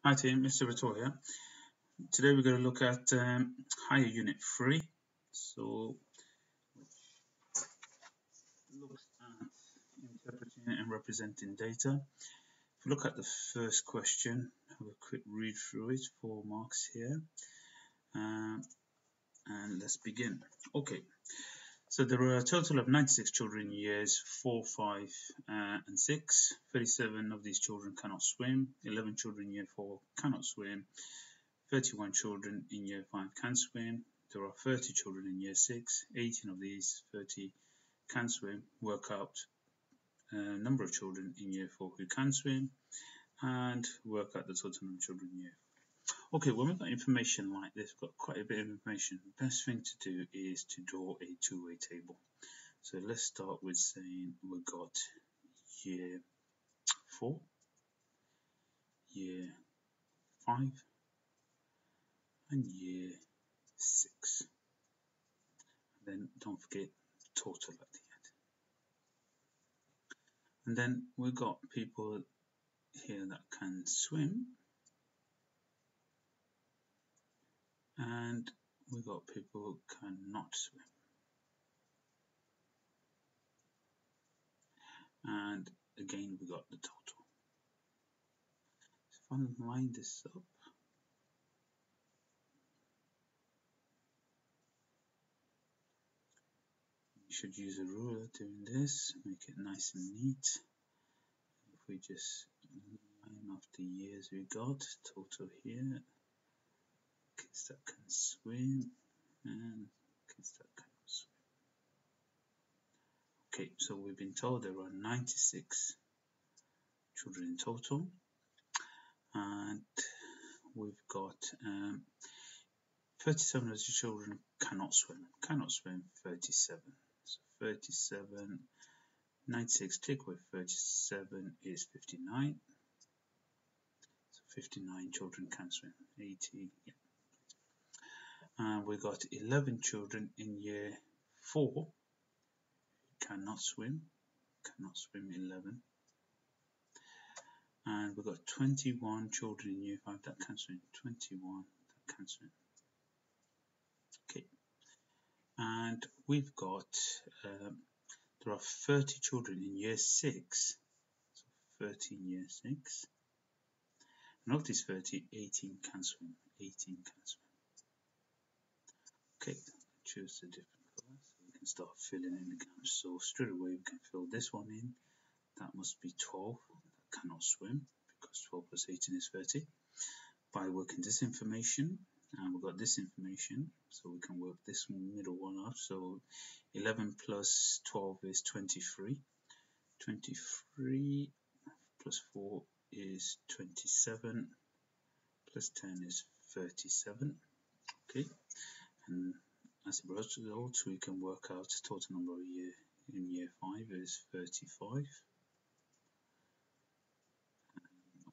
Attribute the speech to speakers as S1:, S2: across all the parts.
S1: Hi team, Mr. Vittor here. Today we're going to look at higher unit 3. So looks at interpreting and representing data. If we look at the first question, have a quick read through it, 4 marks here. And let's begin. Okay, so there are a total of 96 children in years 4, 5 and 6. 37 of these children cannot swim. 11 children in year 4 cannot swim. 31 children in year 5 can swim. There are 30 children in year 6. 18 of these 30 can swim. Work out number of children in year 4 who can swim and work out the total number of children in year 4. Okay, when we've got information like this, we've got quite a bit of information. The best thing to do is to draw a two-way table. So let's start with saying we've got year 4, year 5 and year 6. Then don't forget total at the end. And then we've got people here that can swim, and we've got people who cannot swim. And again, we got the total. So if I line this up, you should use a ruler doing this, make it nice and neat. If we just line off the years we got, total here, kids that can swim, and kids that cannot swim. Okay, so we've been told there are 96 children in total, and we've got 37 of the children cannot swim. 37. So 37, 96 take away 37 is 59. So 59 children can swim. 80, yeah. And we got 11 children in year 4 cannot swim. 11. And we've got 21 children in year 5 that can swim. 21 that can swim. Okay. And we've got there are 30 children in year 6, so 30 in year 6, and of these 30, 18 can swim. 18 can swim. Okay, choose a different colour so we can start filling in the gaps. So straight away we can fill this one in. That must be 12 that cannot swim, because 12 plus 18 is 30. By working this information, and we've got this information, so we can work this middle one out. So 11 plus 12 is 23. 23 plus 4 is 27. Plus 10 is 37. Okay, and as a result, we can work out the total number of in year 5 is 35.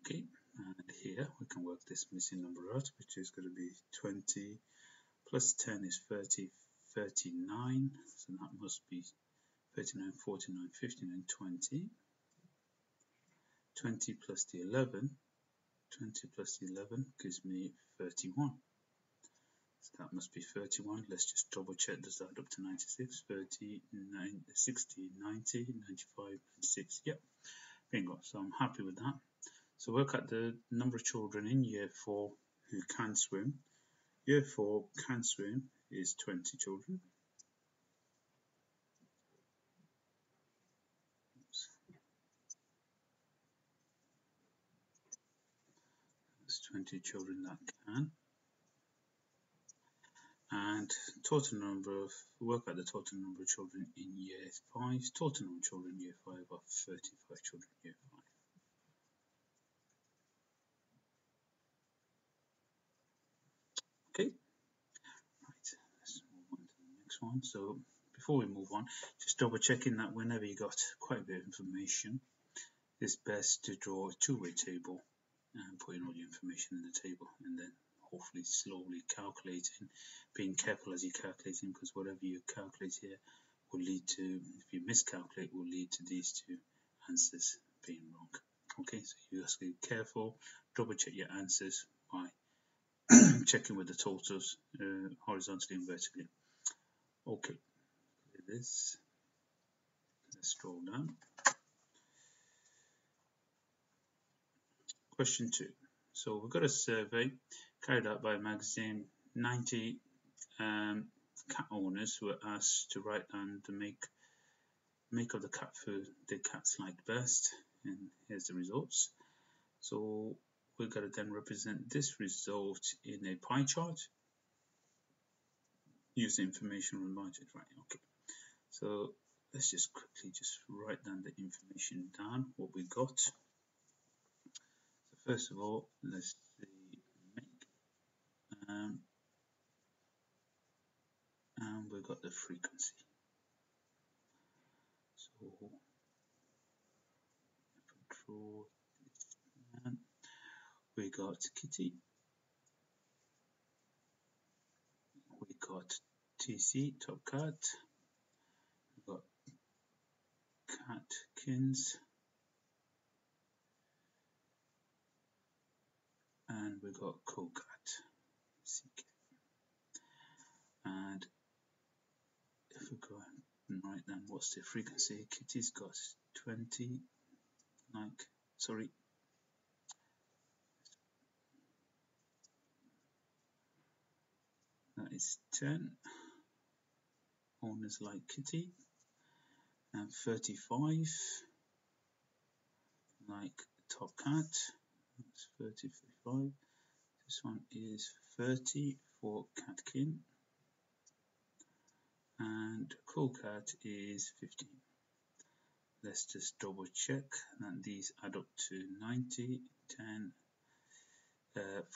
S1: Okay, and here we can work this missing number out, which is going to be 20 plus 10 is 30, 39, so that must be 39, 49, 59, 20. 20 plus the 11, 20 plus the 11 gives me 31. So that must be 31. Let's just double check. Does that add up to 96? 30, 60, 90, 95, 96. Yep, bingo. So I'm happy with that. So work out the number of children in year 4 who can swim. Year 4 can swim is 20 children. Oops. There's 20 children that can. And total number of, work out the total number of children in year 5. Total number of children in year 5 are 35 children in year 5. Okay, right, let's move on to the next one. So before we move on, just double checking that whenever you got quite a bit of information, it's best to draw a two-way table and put in all your information in the table, and then hopefully slowly calculating, being careful as you're calculating, because whatever you calculate here will lead to, if you miscalculate, will lead to these two answers being wrong. Okay, so you have to be careful, double check your answers by checking with the totals horizontally and vertically. Okay, let's scroll down. Question 2. So we've got a survey carried out by a magazine. 90 cat owners were asked to write down the make of the cat food the cats liked best, and here's the results. So we've got to then represent this result in a pie chart. Use the information provided, right? Okay. So let's just quickly write down the information down, what we got. So first of all, let's see make, and we've got the frequency. So if we draw this down, we got kitty, we got TC, top cat, we got catkins, and we got co-cat, CK. And if we go and write down what's the frequency, kitty's got 20, that is 10 owners like kitty, and 35 like top cat. That's 35. This one is 30 for catkin, and cool cat is 15. Let's just double check that these add up to 90, 10,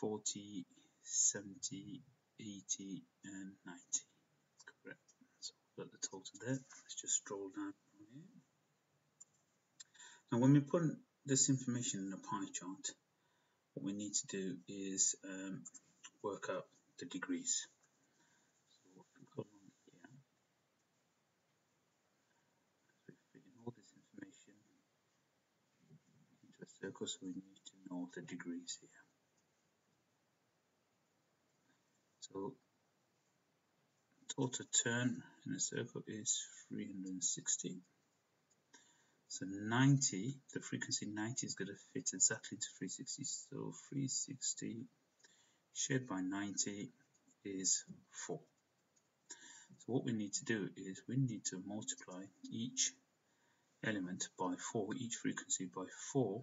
S1: 40, 70, 80, and 90. Correct. So we've got the total there. Let's just scroll down from here. Now when we put this information in a pie chart, what we need to do is work out the degrees. So if we go along here, we fit in all this information into a circle, so we need to know the degrees here. So total turn in a circle is 360. So 90, the frequency 90 is going to fit exactly to 360. So 360 shared by 90 is 4. So what we need to do is we need to multiply each element by 4, each frequency by 4,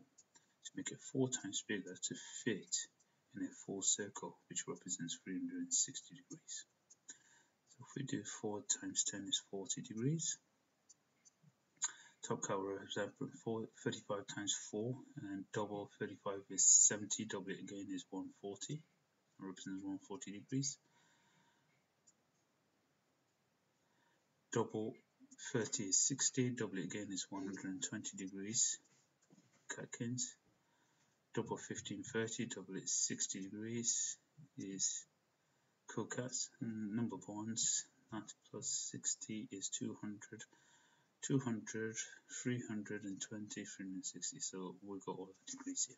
S1: to make it 4 times bigger to fit in a full circle, which represents 360 degrees. So if we do 4 times 10 is 40 degrees. Top cat represents 35 times 4, and double 35 is 70, double it again is 140, represents 140 degrees. Double 30 is 60, double it again is 120 degrees. Catkins. Double 1530, double it 60 degrees is co-cats. And number bonds, 90 plus 60 is 200. 200, 320, 360. So we've got all the degrees here.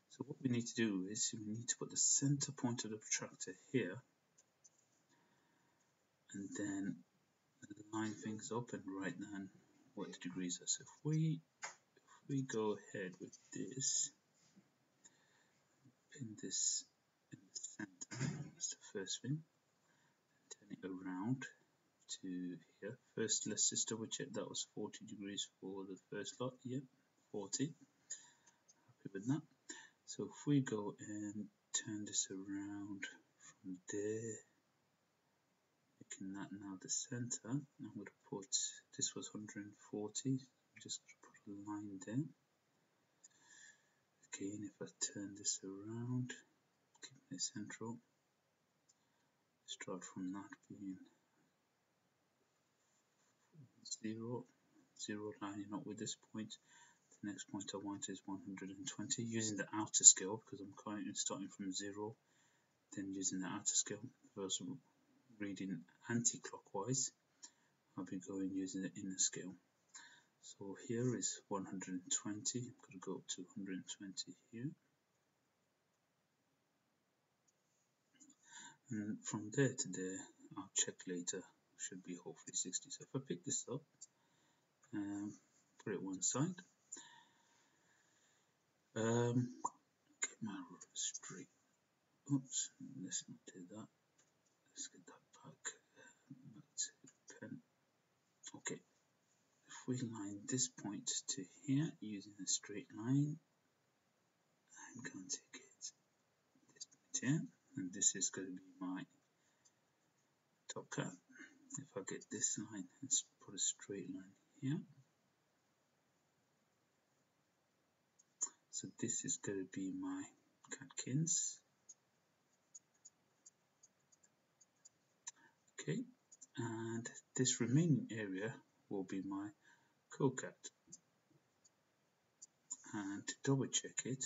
S1: So what we need to do is we need to put the center point of the protractor here, and then line things up and write down what the degrees are. So if we go ahead with this, pin this in the center, that's the first thing, turn it around to here. First, let's just double check that was 40 degrees for the first lot. Yep, 40. Happy with that. So if we go and turn this around from there, making that now the center, I'm going to put, this was 140, I'm just going to put a line there. Again, if I turn this around, keep it central, start from that being 0, lining up with this point. The next point I want is 120, using the outer scale because I'm currently starting from 0, then using the outer scale. First reading anti-clockwise, I'll be going using the inner scale. So here is 120. I'm going to go up to 120 here. And from there to there, I'll check later, should be hopefully 60. So if I pick this up, put it one side, get my ruler straight. Oops, let's not do that. Let's get that back to the pen. Okay, if we line this point to here using a straight line, I'm going to get this point here, and this is going to be my top cap. If I get this line and put a straight line here, so this is going to be my catkins. Okay, and this remaining area will be my co-cat. And to double check it,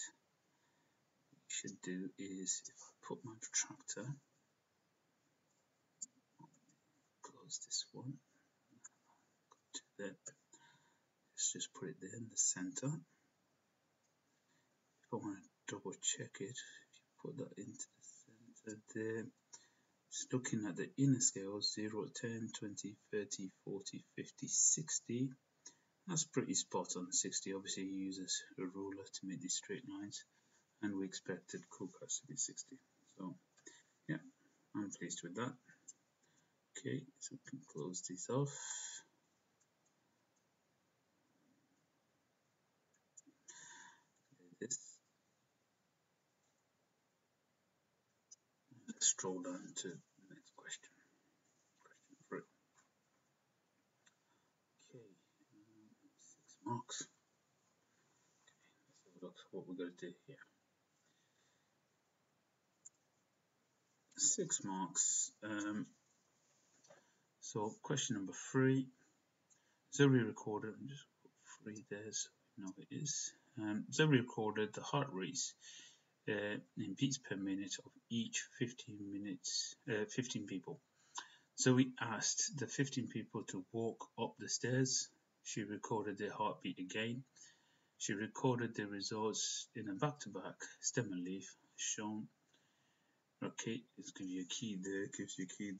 S1: what you should do is, if I put my protractor, close this one, go to there, let's just put it there in the center. If I want to double check it, if you put that into the center there, it's looking at the inner scales, 0, 10, 20, 30, 40, 50, 60. That's pretty spot on. 60 obviously uses a ruler to make these straight lines, and we expected co-cats to be 60. So yeah, I'm pleased with that. Okay, so we can close these off. This. Let's scroll down to the next question. Question 3. Okay, 6 marks. Okay, let's have a look at what we're going to do here. 6 marks. So question number 3. Zoe recorded, just put 3 there so we know it is. Zoe recorded the heart rates in beats per minute of each 15 people. So we asked the 15 people to walk up the stairs. She recorded their heartbeat again. She recorded the results in a back-to-back stem and leaf shown. Okay, it's gives you a key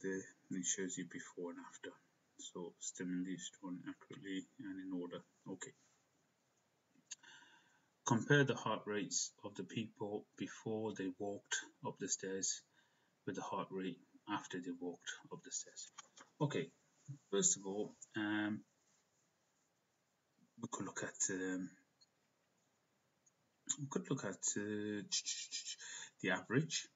S1: there, and it shows you before and after. So stem and leaf drawn accurately and in order. Okay. Compare the heart rates of the people before they walked up the stairs with the heart rate after they walked up the stairs. Okay, first of all, we could look at the average.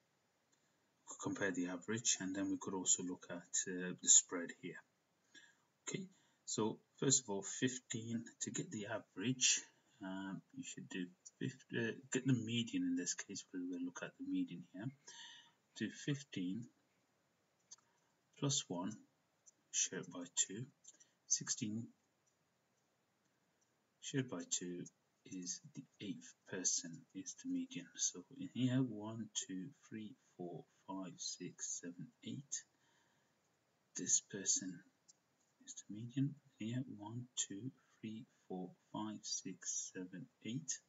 S1: We could compare the average, and then we could also look at the spread here. Okay, so first of all, 15 to get the average. You should do get the median in this case, because we'll look at the median here. Do 15 plus 1 shared by 2. 16 shared by 2 is the 8th person, is the median. So in here, 1, 2, 3, 4, 5, 6, 7, 8. This person is the median. Here, 1, 2, 3, 4, 5, 6, 7, 8.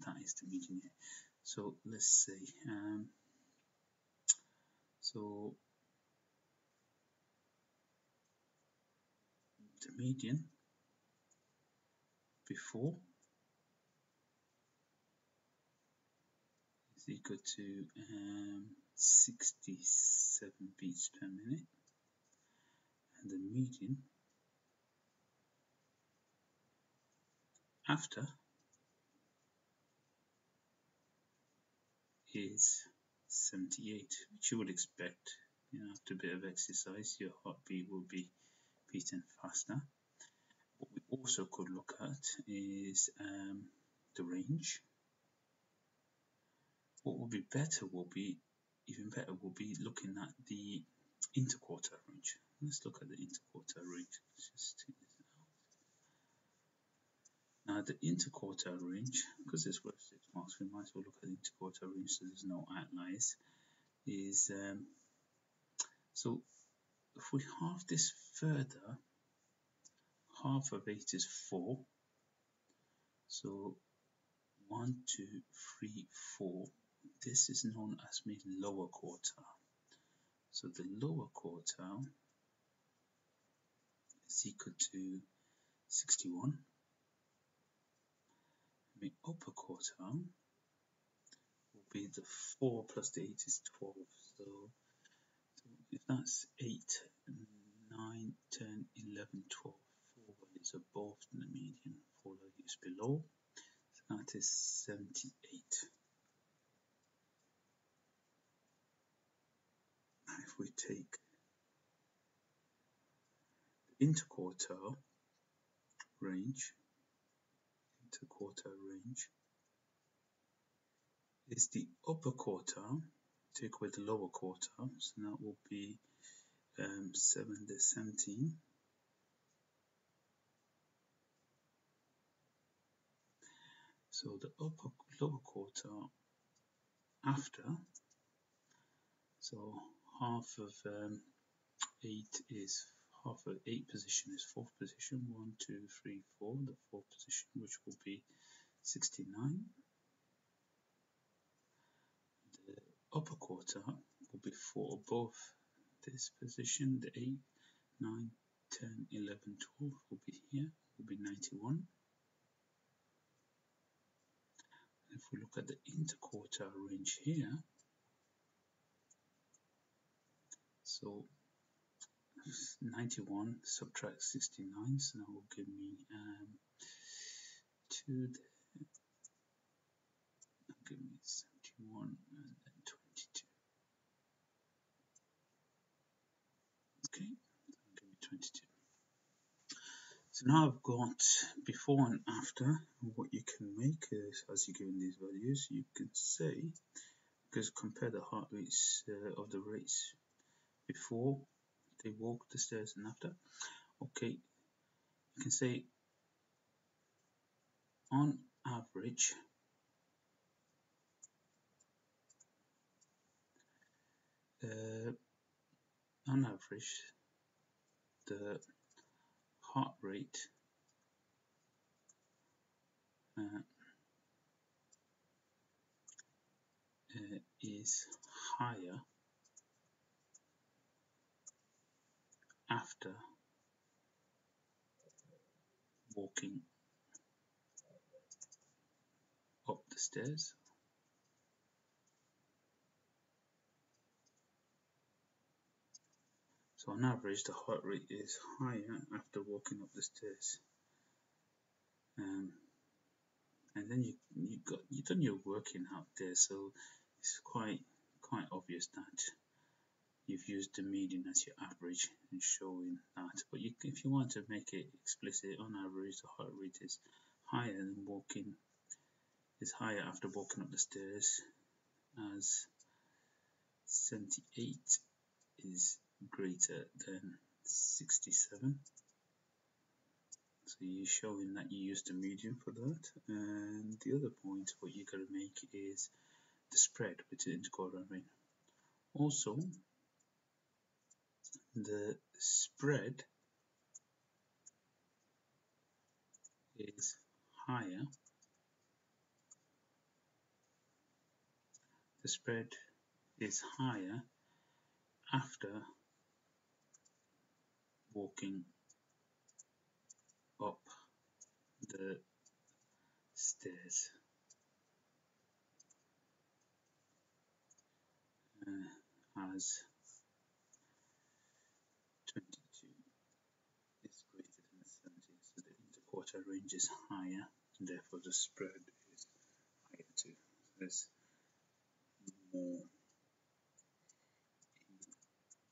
S1: That is the median here. So let's say, so the median before is equal to 67 beats per minute, and the median after is 78, which you would expect. After a bit of exercise, your heartbeat will be beating faster. What we also could look at is the range. What will be better will be, even better, will be looking at the interquartile range. Let's look at the interquartile range. Let's just take this out. Now the interquartile range, because it's worth 6 marks, we might as well look at the interquartile range so there's no outliers. Is so if we halve this further, half of 8 is 4. So 1, 2, 3, 4. This is known as my lower quartile. So the lower quartile is equal to 61. My upper quartile will be the 4 plus the 8 is 12. So if that's 8, 9, 10, 11, 12, 4 values above the median, 4 values below. So that is 78. And if we take the interquartile range is the upper quartile, take away the lower quartile, so that will be 7 to 17. So the lower quartile after, so half of 8 is half of 8 position is 4th position, 1, 2, 3, 4, the 4th position, which will be 69. The upper quartile will be 4 above this position, the 8, 9, 10, 11, 12 will be here, will be 91. If we look at the interquartile range here, so 91 subtract 69, so that will give me 2 there, that'll give me 71 and then 22. Okay, that'll give me 22. So now I've got before and after. What you can make is, as you're given these values, you can say, because compare the heart rates of the race before they walk the stairs and after. Okay, you can say on average the heart rate is higher after walking up the stairs. So on average, the heart rate is higher after walking up the stairs. And then you've done your working out there, so it's quite obvious that you've used the median as your average and showing that. But if you want to make it explicit, on average the heart rate is higher after walking up the stairs, as 78 is greater than 67. So you're showing that you used the median for that. And the other point what you got to make is the spread between interquartile range. Also, the spread is higher. The spread is higher after walking up the stairs. As 22 is greater than 70, so the interquartile range is higher, and therefore the spread is higher too. There's more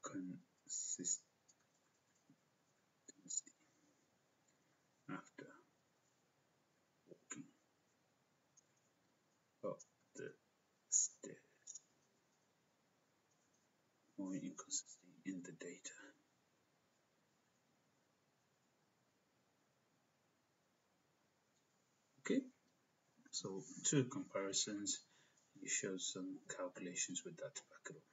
S1: inconsistency after walking up the stairs. More inconsistency in the data. Okay, so 2 comparisons. You showed some calculations with that to back it up.